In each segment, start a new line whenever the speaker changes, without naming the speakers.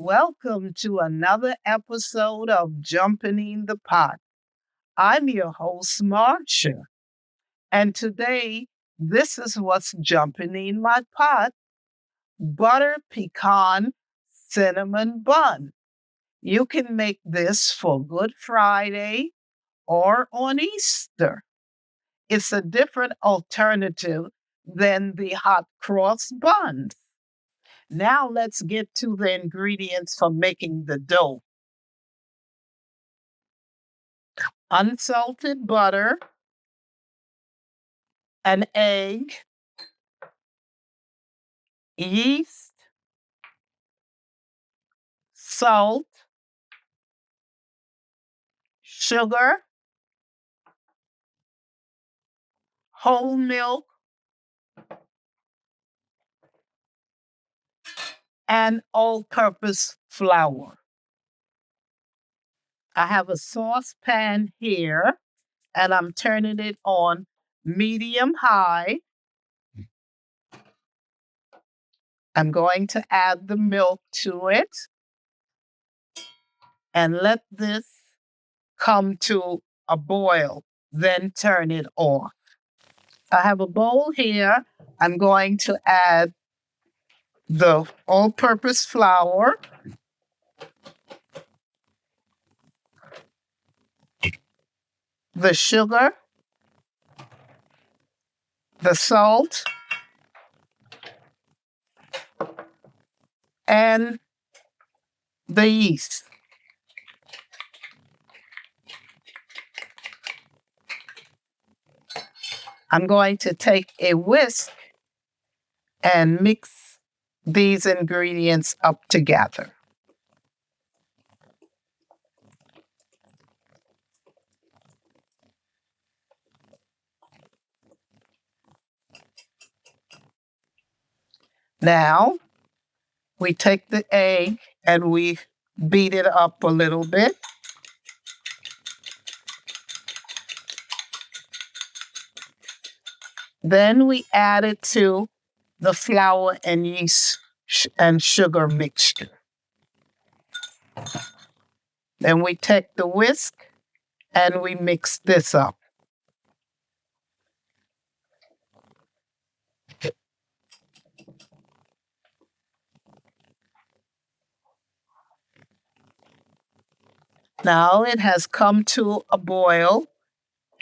Welcome to another episode of Jumpin In the Pot. I'm your host, Marcia, and today this is what's jumping in my pot: Butter Pecan Cinnamon Bun. You can make this for Good Friday or on Easter. It's a different alternative than the hot cross buns. Now let's get to the ingredients for making the dough. Unsalted butter, an egg, yeast, salt, sugar, whole milk, and all-purpose flour. I have a saucepan here, and I'm turning it on medium high. I'm going to add the milk to it and let this come to a boil, then turn it off. I have a bowl here. I'm going to add the all-purpose flour, the sugar, the salt, and the yeast. I'm going to take a whisk and mix these ingredients up together. Now, we take the egg and we beat it up a little bit. Then we add it to the flour and yeast and sugar mixture. Then we take the whisk and we mix this up. Now it has come to a boil,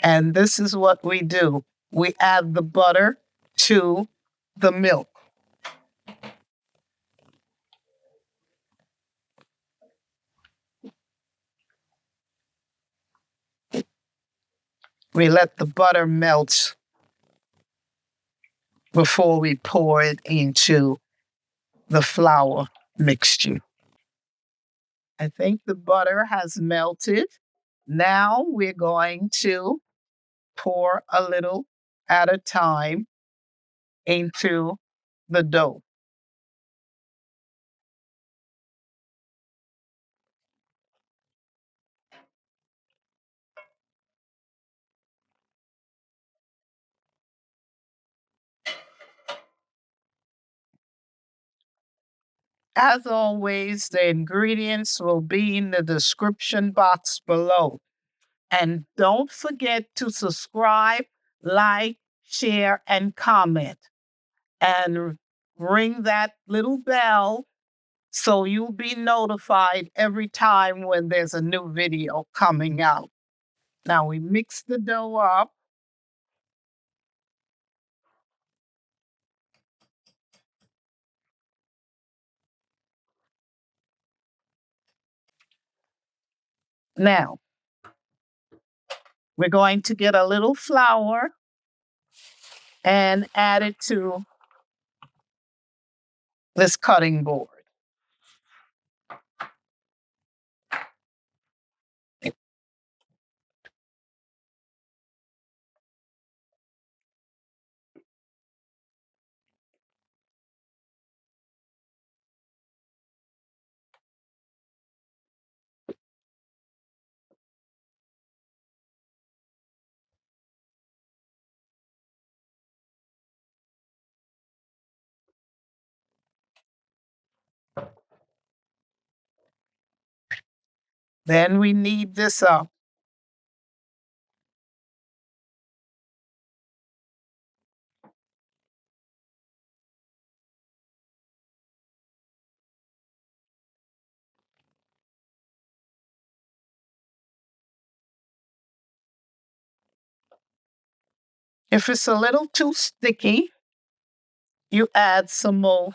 and this is what we do. We add the butter to the milk. We let the butter melt before we pour it into the flour mixture. I think the butter has melted. Now we're going to pour a little at a time into the dough. As always, the ingredients will be in the description box below. And don't forget to subscribe, like, share, and comment. And ring that little bell so you'll be notified every time when there's a new video coming out. Now we mix the dough up. Now, we're going to get a little flour and add it to this cutting board. Then we knead this up. If it's a little too sticky, you add some more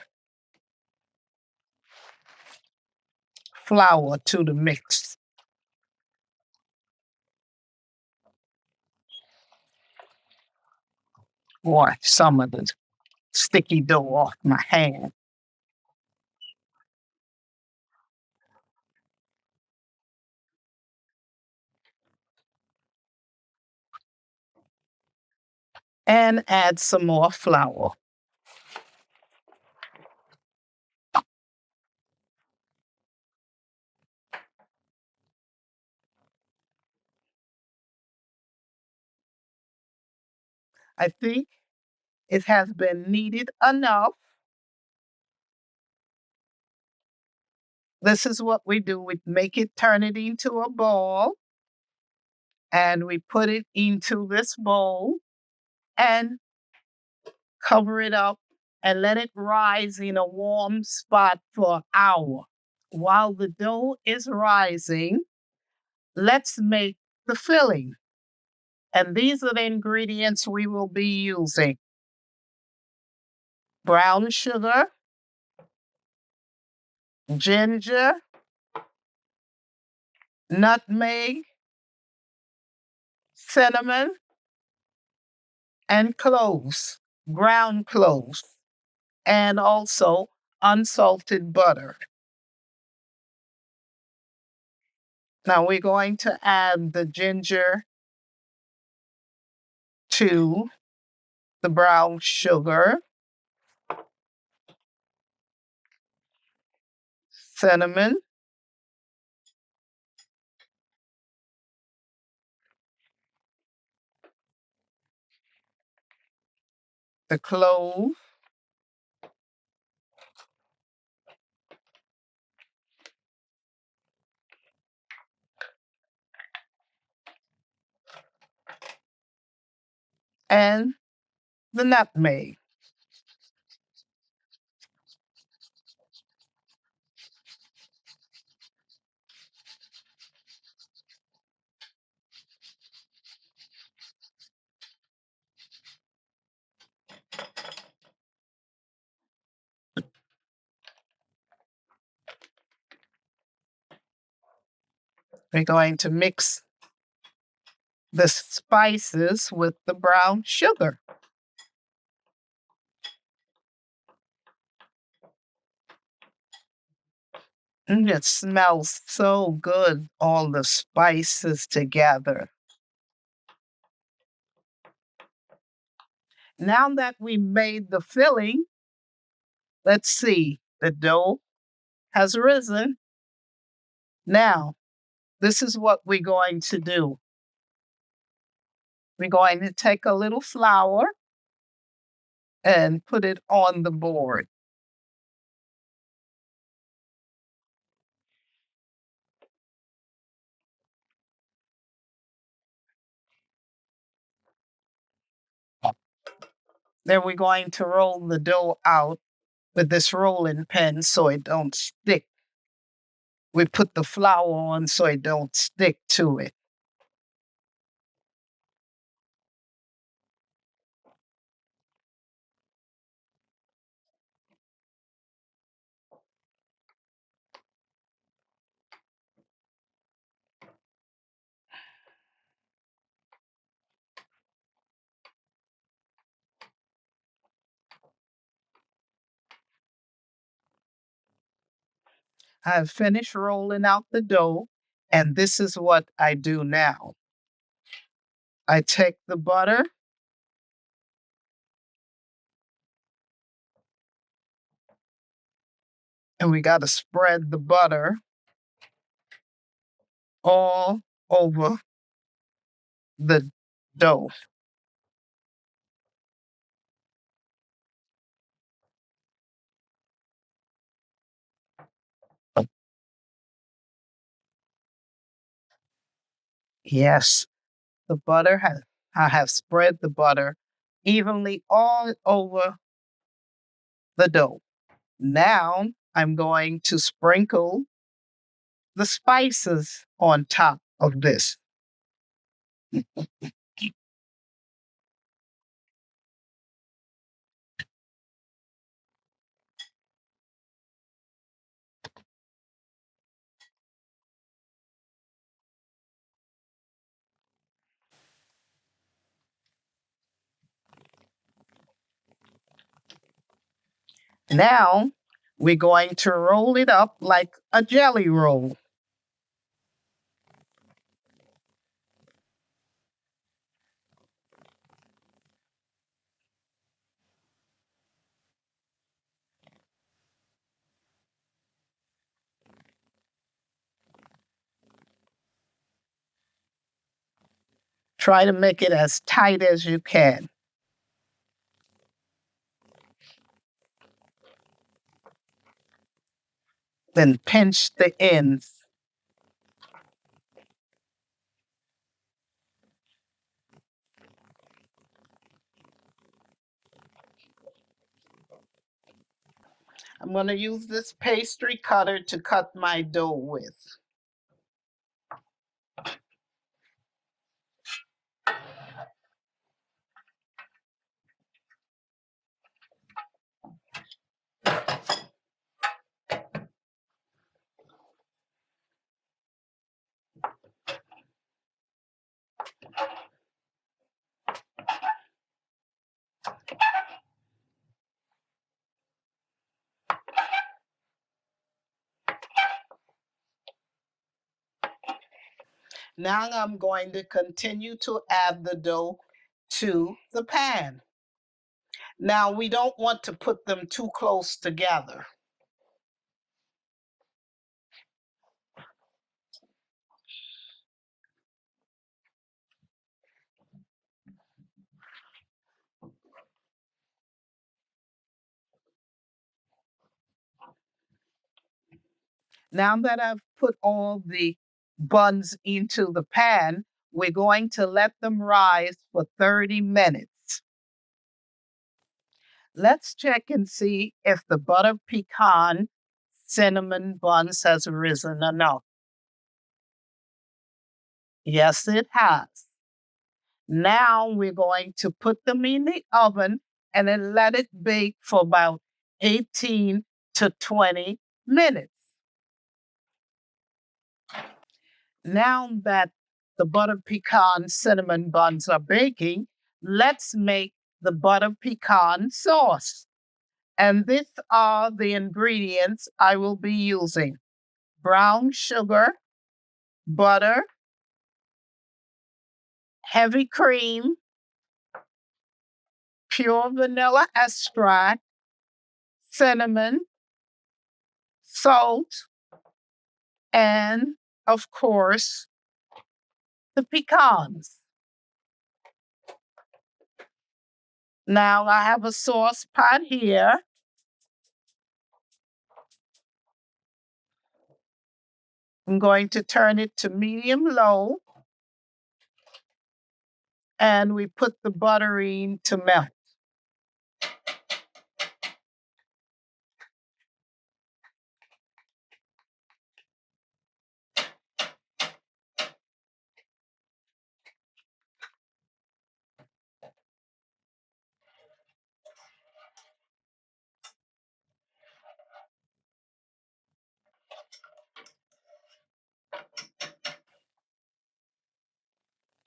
flour to the mix. Or some of the sticky dough off my hand. And add some more flour. I think it has been kneaded enough. This is what we do. We make it, turn it into a ball, and we put it into this bowl and cover it up and let it rise in a warm spot for an hour. While the dough is rising, let's make the filling. And these are the ingredients we will be using: brown sugar, ginger, nutmeg, cinnamon, and cloves, ground cloves, and also unsalted butter. Now we're going to add the ginger to the brown sugar, cinnamon, the clove, and the nutmeg. We're going to mix the spices with the brown sugar. And it smells so good, all the spices together. Now that we made the filling, let's see, the dough has risen. Now, this is what we're going to do. We're going to take a little flour and put it on the board. Then we're going to roll the dough out with this rolling pin so it don't stick. We put the flour on so it don't stick to it. I've finished rolling out the dough, and this is what I do now. I take the butter and we got to spread the butter all over the dough. Yes, the butter has, I have spread the butter evenly all over the dough. Now I'm going to sprinkle the spices on top of this. Now we're going to roll it up like a jelly roll. Try to make it as tight as you can. Then pinch the ends. I'm going to use this pastry cutter to cut my dough with. Now I'm going to continue to add the dough to the pan. Now we don't want to put them too close together. Now that I've put all the buns into the pan, we're going to let them rise for 30 minutes. Let's check and see if the butter pecan cinnamon buns has risen enough. Yes, it has. Now we're going to put them in the oven and then let it bake for about 18 to 20 minutes. Now that the butter pecan cinnamon buns are baking, let's make the butter pecan sauce. And these are the ingredients I will be using: brown sugar, butter, heavy cream, pure vanilla extract, cinnamon, salt, and of course, the pecans. Now I have a saucepan here. I'm going to turn it to medium low, and we put the butter in to melt.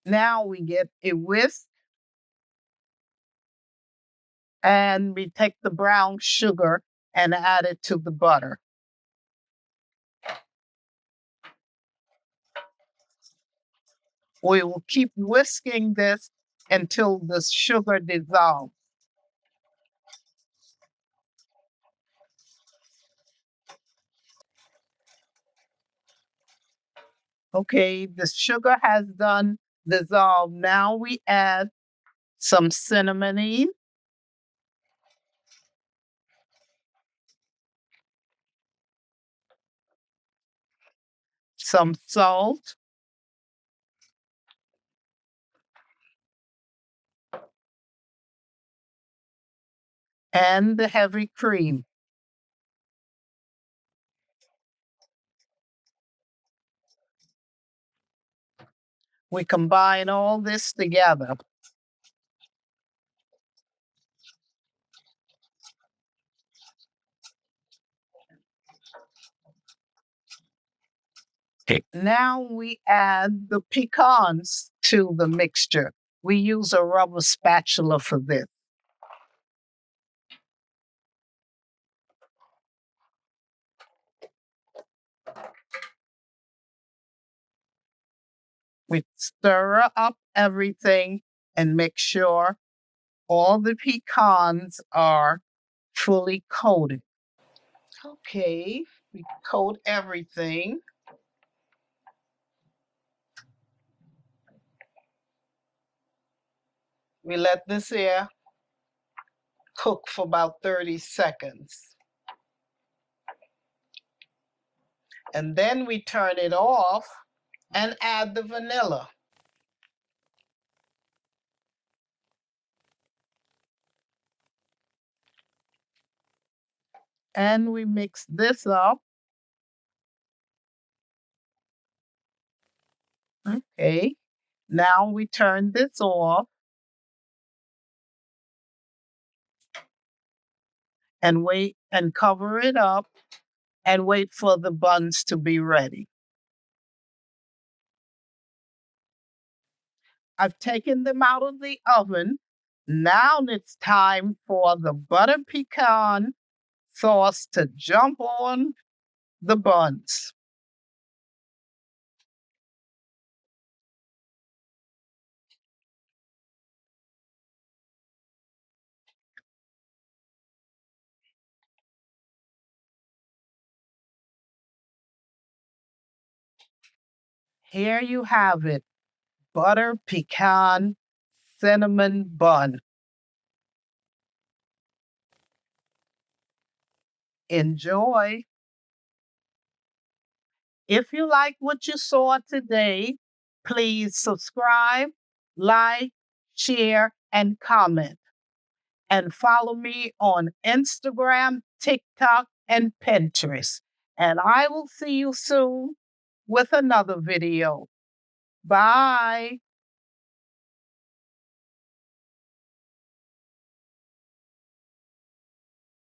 Now we get a whisk, and we take the brown sugar and add it to the butter. We will keep whisking this until the sugar dissolves. Okay, the sugar has done dissolve. Now we add some cinnamon, some salt, and the heavy cream. We combine all this together. Now we add the pecans to the mixture. We use a rubber spatula for this. We stir up everything and make sure all the pecans are fully coated. Okay, we coat everything. We let this here cook for about 30 seconds. And then we turn it off and add the vanilla. And we mix this up. Okay, now we turn this off and wait and cover it up and wait for the buns to be ready. I've taken them out of the oven. Now it's time for the butter pecan sauce to jump on the buns. Here you have it, butter pecan cinnamon bun. Enjoy. If you like what you saw today, please subscribe, like, share, and comment. And follow me on Instagram, TikTok, and Pinterest. And I will see you soon with another video. Bye.